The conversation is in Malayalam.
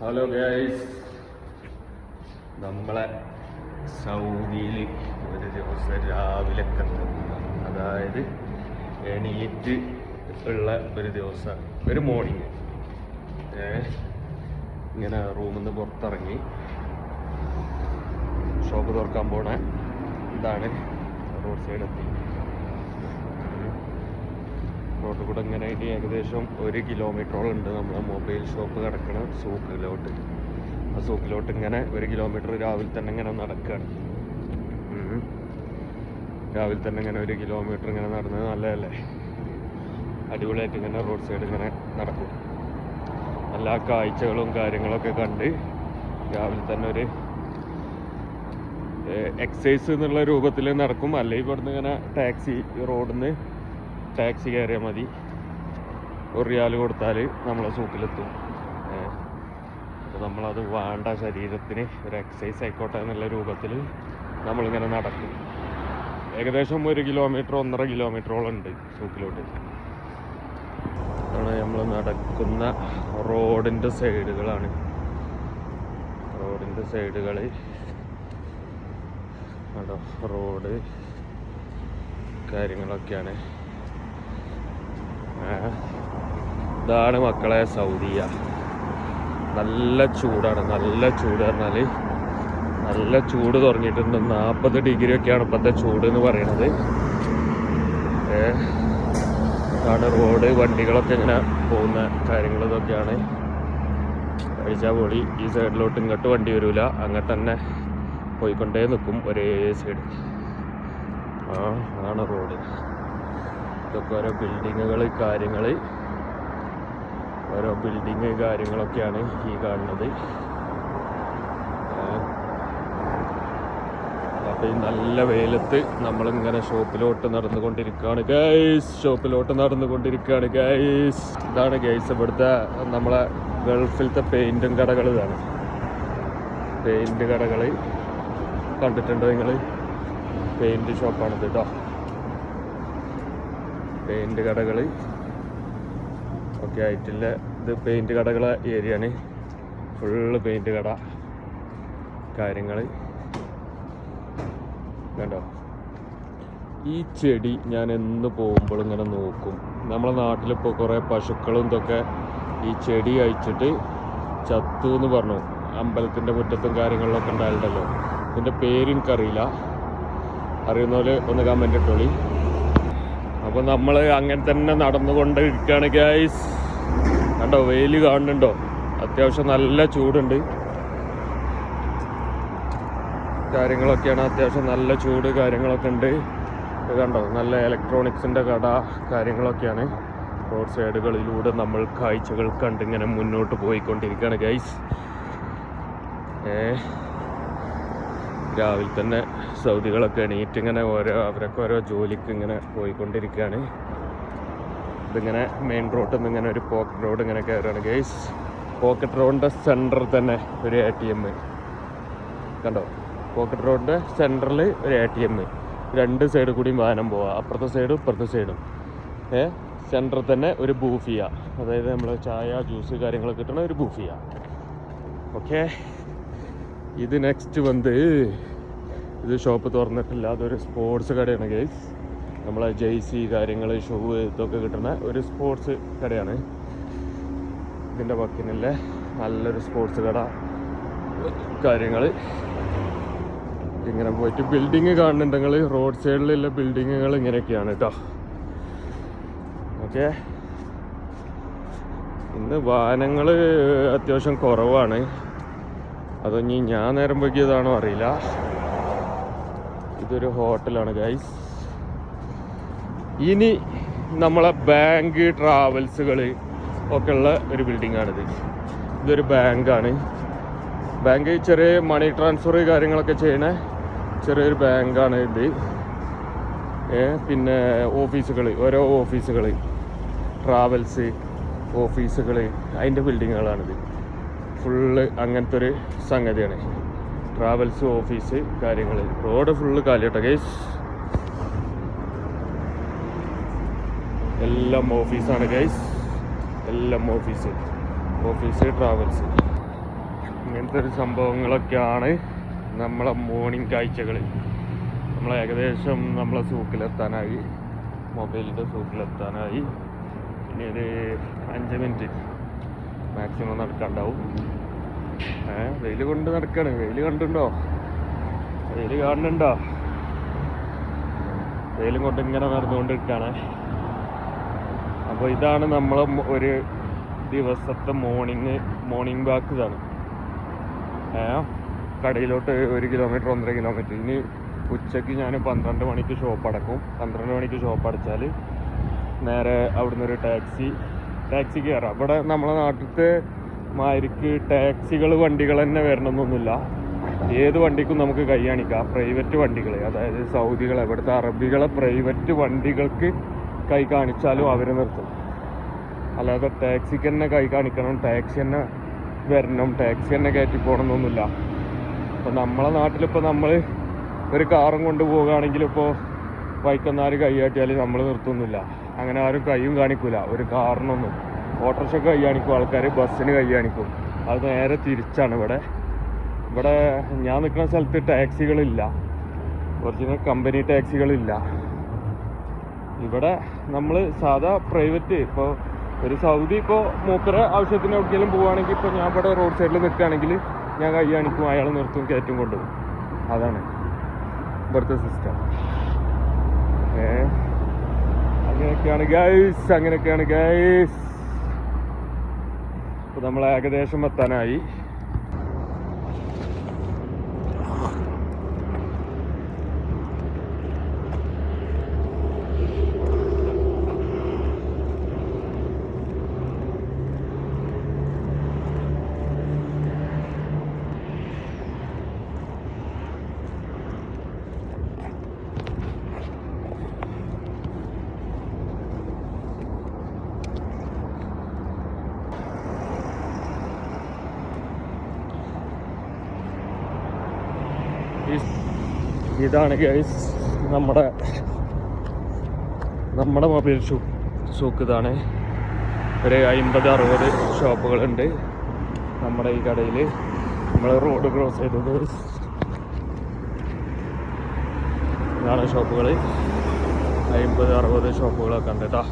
ഹലോ ഗൈസ്, നമ്മളെ സൗദിയിൽ ഒരു ദിവസം രാവിലെ അതായത് എണീറ്റ് ഉള്ള ഒരു ദിവസമാണ്, ഒരു മോർണിംഗ്. ഇങ്ങനെ റൂമിൽ നിന്ന് പുറത്തിറങ്ങി ഷോപ്പ് തുറക്കാൻ പോണ ഇതാണ്. റോഡ് സൈഡ് എത്തി. റോഡ് കൂടെ ഇങ്ങനെ ആയിട്ട് ഏകദേശം 1 കിലോമീറ്ററോളം ഉണ്ട് നമ്മളെ മൊബൈൽ ഷോപ്പ് കിടക്കണ സൂക്കിലോട്ട്. ആ സൂക്കിലോട്ട് ഇങ്ങനെ 1 കിലോമീറ്റർ രാവിലെ തന്നെ ഇങ്ങനെ നടക്കുകയാണ്. രാവിലെ തന്നെ ഇങ്ങനെ 1 കിലോമീറ്റർ ഇങ്ങനെ നടന്നത് നല്ലതല്ലേ? അടിപൊളിയായിട്ട് ഇങ്ങനെ റോഡ് സൈഡ് ഇങ്ങനെ നടക്കും. എല്ലാ കാഴ്ചകളും കാര്യങ്ങളൊക്കെ കണ്ട് രാവിലെ തന്നെ ഒരു എക്സസൈസ് എന്നുള്ള രൂപത്തിൽ നടക്കും. അല്ലെങ്കിൽ ഇവിടുന്ന് ഇങ്ങനെ ടാക്സി, റോഡിൽ നിന്ന് ടാക്സി കയറിയാൽ മതി. 1 റിയാൽ കൊടുത്താൽ നമ്മളെ സൂക്കിലെത്തും. അപ്പോൾ നമ്മളത് വേണ്ട, ശരീരത്തിന് ഒരു എക്സസൈസ് ആയിക്കോട്ടെ എന്നുള്ള രൂപത്തിൽ നമ്മളിങ്ങനെ നടക്കും. ഏകദേശം 1 കിലോമീറ്റർ 1.5 കിലോമീറ്ററോളം ഉണ്ട് സൂക്കിലോട്ട്. ആണ് നമ്മൾ നടക്കുന്ന റോഡിൻ്റെ സൈഡുകളാണ്. റോഡിൻ്റെ സൈഡുകൾ കേട്ടോ, റോഡ് കാര്യങ്ങളൊക്കെയാണ്. ഇതാണ് മക്കളെ സൗദിയ. നല്ല ചൂടാണ്, നല്ല ചൂട് പറഞ്ഞാൽ നല്ല ചൂട് തുടങ്ങിയിട്ടുണ്ട്. 40 ഡിഗ്രി ഒക്കെയാണ് ഇപ്പോഴത്തെ ചൂട് എന്ന് പറയണത്. ഇതാണ് റോഡ്, വണ്ടികളൊക്കെ ഇങ്ങനെ പോകുന്ന കാര്യങ്ങൾ ഇതൊക്കെയാണ്. കഴിച്ചാൽ പൊളി. ഈ സൈഡിലോട്ട് ഇങ്ങോട്ട് വണ്ടി വരില്ല, അങ്ങോട്ട് തന്നെ പോയിക്കൊണ്ടേ നിൽക്കും ഒരേ സൈഡ്. അതാണ് റോഡ്. ഇതൊക്കെ ഓരോ ബിൽഡിങ്ങുകൾ കാര്യങ്ങൾ, ഓരോ ബിൽഡിങ് കാര്യങ്ങളൊക്കെയാണ് ഈ കാണുന്നത്. അപ്പോൾ ഈ നല്ല വെയിലത്ത് നമ്മളിങ്ങനെ ഷോപ്പിലോട്ട് നടന്നുകൊണ്ടിരിക്കുകയാണ് ഗൈസ്. ഷോപ്പിലോട്ട് നടന്നുകൊണ്ടിരിക്കുകയാണ് ഗൈസ്. ഇതാണ് ഗൈസ് ഇവിടുത്തെ നമ്മളെ ഗൾഫിലത്തെ പെയിൻറ്റും കടകൾ. ഇതാണ് പെയിൻറ്റ് കടകൾ. കണ്ടിട്ടുണ്ടോ നിങ്ങൾ? പെയിൻറ്റ് ഷോപ്പാണിത് കേട്ടോ. പെയിൻറ്റ് കടകൾ ഒക്കെ ആയിട്ടില്ല. ഇത് പെയിൻറ്റ് കടകളെ ഏരിയയാണ്. ഫുള്ള് പെയിൻറ്റ് കട കാര്യങ്ങൾ കണ്ടോ. ഈ ചെടി ഞാൻ എന്ന് പോകുമ്പോൾ ഇങ്ങനെ നോക്കും. നമ്മളെ നാട്ടിലിപ്പോൾ കുറേ പശുക്കളും ഇതൊക്കെ ഈ ചെടി കഴിച്ചിട്ട് ചത്തു എന്ന് പറഞ്ഞു. അമ്പലത്തിൻ്റെ മുറ്റത്തും കാര്യങ്ങളിലൊക്കെ ഉണ്ടായിട്ടുണ്ടല്ലോ. ഇതിൻ്റെ പേര് എനിക്കറിയില്ല, അറിയുന്നവര് ഒന്ന് കമൻ്റ് ഇട്ടോളി. അപ്പോൾ നമ്മൾ അങ്ങനെ തന്നെ നടന്നുകൊണ്ടിരിക്കുകയാണ് ഗൈസ്. കണ്ടോ, വെയിൽ കാണുന്നുണ്ടോ? അത്യാവശ്യം നല്ല ചൂടുണ്ട് കാര്യങ്ങളൊക്കെയാണ്. അത്യാവശ്യം നല്ല ചൂട് കാര്യങ്ങളൊക്കെ ഉണ്ട്. കണ്ടോ, നല്ല ഇലക്ട്രോണിക്സിൻ്റെ കട കാര്യങ്ങളൊക്കെയാണ്. റോഡ് സൈഡുകളിലൂടെ നമ്മൾ കാഴ്ചകൾ കണ്ടിങ്ങനെ മുന്നോട്ട് പോയിക്കൊണ്ടിരിക്കുകയാണ് ഗൈസ്. രാവിലെ തന്നെ സൗദികളൊക്കെ എണീറ്റ് ഇങ്ങനെ അവരൊക്കെ ഓരോ ജോലിക്ക് ഇങ്ങനെ പോയിക്കൊണ്ടിരിക്കുകയാണ്. ഇതിങ്ങനെ മെയിൻ റോഡിൽ നിന്ന് ഇങ്ങനെ ഒരു പോക്കറ്റ് റോഡ് ഇങ്ങനെ കയറുകയാണ് ഗൈസ്. പോക്കറ്റ് റോഡിൻ്റെ സെൻറ്ററിൽ തന്നെ ഒരു ATM കണ്ടോ. പോക്കറ്റ് റോഡിൻ്റെ സെൻറ്ററിൽ ഒരു ATM. 2 സൈഡ് കൂടിയും വാഹനം പോവാം, അപ്പുറത്തെ സൈഡും ഇപ്പുറത്തെ സൈഡും. സെൻറ്ററിൽ തന്നെ ഒരു ബൂഫിയ, അതായത് നമ്മൾ ചായ ജ്യൂസ് കാര്യങ്ങളൊക്കെ കിട്ടണ ഒരു ബൂഫിയ. ഓക്കെ, ഇത് നെക്സ്റ്റ് ഇത് ഷോപ്പ് തുറന്നിട്ടില്ല. അതൊരു സ്പോർട്സ് കടയാണ് ഗൈസ്. നമ്മളെ ജെയ്സി കാര്യങ്ങൾ, ഷൂ ഇതൊക്കെ കിട്ടുന്ന ഒരു സ്പോർട്സ് കടയാണ്. ഇതിൻ്റെ പക്കിനല്ല നല്ലൊരു സ്പോർട്സ് കട കാര്യങ്ങൾ. ഇങ്ങനെ പോയിട്ട് ബിൽഡിങ് കാണുന്നുണ്ടെങ്കിൽ റോഡ് സൈഡിലുള്ള ബിൽഡിങ്ങുകൾ ഇങ്ങനെയൊക്കെയാണ് കേട്ടോ. ഓക്കെ, ഇന്ന് വാഹനങ്ങൾ അത്യാവശ്യം കുറവാണ്. അതൊന്നും ഞാൻ നേരം വൈകിയതാണോ അറിയില്ല. ഇതൊരു ഹോട്ടലാണ് ഗൈസ്. ഇനി നമ്മളെ ബാങ്ക്, ട്രാവൽസുകൾ ഒക്കെ ഉള്ള ഒരു ബിൽഡിങ്ങാണിത്. ഇതൊരു ബാങ്കാണ്. ബാങ്ക് ചെറിയ മണി ട്രാൻസ്ഫർ കാര്യങ്ങളൊക്കെ ചെയ്യണ ചെറിയൊരു ബാങ്കാണ് ഇത്. പിന്നെ ഓഫീസുകൾ, ഓരോ ഓഫീസുകൾ, ട്രാവൽസ് ഓഫീസുകൾ, അതിൻ്റെ ബിൽഡിങ്ങുകളാണിത്. ഫുള്ള് അങ്ങനത്തെ ഒരു സംഗതിയാണ്. ട്രാവൽസ്, ഓഫീസ് കാര്യങ്ങൾ. റോഡ് ഫുള്ള് കാലിയാട്ടോ ഗൈസ്. എല്ലാം ഓഫീസാണ് ഗൈസ്. എല്ലാം ഓഫീസ്, ട്രാവൽസ്. ഇങ്ങനത്തെ ഒരു സംഭവങ്ങളൊക്കെയാണ് നമ്മളെ മോർണിംഗ് കാഴ്ചകൾ. നമ്മൾ ഏകദേശം നമ്മളെ സൂക്കിലെത്താനായി, മൊബൈലിൻ്റെ സൂക്കിലെത്താനായി. ഇനി ഒരു 5 മിനിറ്റ് മാക്സിമം നടക്കാണ്ടാവും. വെയിൽ കൊണ്ട് നടക്കാണ്. വെയിൽ കണ്ടുണ്ടോ? വെയിൽ കാണുന്നുണ്ടോ? വെയിലും കൊണ്ട് ഇങ്ങനെ നടന്നുകൊണ്ടിരിക്കുകയാണ്. അപ്പോൾ ഇതാണ് നമ്മളെ ഒരു ദിവസത്തെ മോർണിംഗ് വാക്ക്. ഇതാണ് കടയിലോട്ട് 1 കിലോമീറ്റർ 1.5 കിലോമീറ്റർ. ഇനി ഉച്ചയ്ക്ക് ഞാൻ 12 മണിക്ക് ഷോപ്പ് അടക്കും. 12 മണിക്ക് ഷോപ്പ് അടച്ചാൽ നേരെ അവിടുന്ന് ഒരു ടാക്സി കയറാം. ഇവിടെ നമ്മളെ നാട്ടിലത്തെ മാതിരിക്ക് ടാക്സികൾ വണ്ടികൾ തന്നെ വരണമെന്നൊന്നുമില്ല. ഏത് വണ്ടിക്കും നമുക്ക് കൈ കാണിക്കാം. പ്രൈവറ്റ് വണ്ടികൾ, അതായത് സൗദികളെ, ഇവിടുത്തെ അറബികളെ പ്രൈവറ്റ് വണ്ടികൾക്ക് കൈ കാണിച്ചാലും അവർ നിർത്തും. അല്ലാതെ ടാക്സിക്ക് തന്നെ കൈ കാണിക്കണം, ടാക്സി തന്നെ വരണം, ടാക്സി തന്നെ കയറ്റി പോകണമെന്നൊന്നുമില്ല. അപ്പോൾ നമ്മളെ നാട്ടിലിപ്പോൾ നമ്മൾ ഒരു കാറും കൊണ്ട് പോവുകയാണെങ്കിൽ ഇപ്പോൾ വൈക്കന്നാർ കൈ കാട്ടിയാൽ നമ്മൾ നിർത്തുന്നില്ല. അങ്ങനെ ആരും കൈയും കാണിക്കില്ല ഒരു കാറിനൊന്നും. ഓട്ടോറിക്ഷയ്ക്ക് കൈ കാണിക്കും ആൾക്കാർ, ബസ്സിന് കൈ കാണിക്കും. അത് നേരെ തിരിച്ചാണ്. ഇവിടെ ഞാൻ നിൽക്കുന്ന സ്ഥലത്ത് ടാക്സികളില്ല, ഒറിജിനൽ കമ്പനി ടാക്സികളില്ല. ഇവിടെ നമ്മൾ സാധാ പ്രൈവറ്റ്, ഇപ്പോൾ ഒരു സൗദി ഇപ്പോൾ മൂപ്പര ആവശ്യത്തിന് എവിടെയെങ്കിലും പോവുകയാണെങ്കിൽ, ഇപ്പോൾ ഞാൻ ഇവിടെ റോഡ് സൈഡിൽ നിൽക്കുകയാണെങ്കിൽ ഞാൻ കൈ കാണിക്കും, അയാൾ നിർത്തും, കയറ്റും കൊണ്ടുപോകും. അതാണ് ഇവിടുത്തെ സിസ്റ്റം. അങ്ങനെയൊക്കെയാണ് ഗൈസ്. ഇപ്പോൾ നമ്മൾ ഏകദേശം എത്താനായി. ഇതാണ് ഗൈസ് നമ്മുടെ മൊബൈൽ സൂക്ക്. ഇതാണ് ഒരു 50-60 ഷോപ്പുകളുണ്ട് നമ്മുടെ ഈ കടയിൽ. നമ്മൾ റോഡ് ക്രോസ് ചെയ്തത് ഇതാണ് ഷോപ്പുകൾ. 50-60 ഷോപ്പുകളൊക്കെ ഉണ്ട് കേട്ടോ.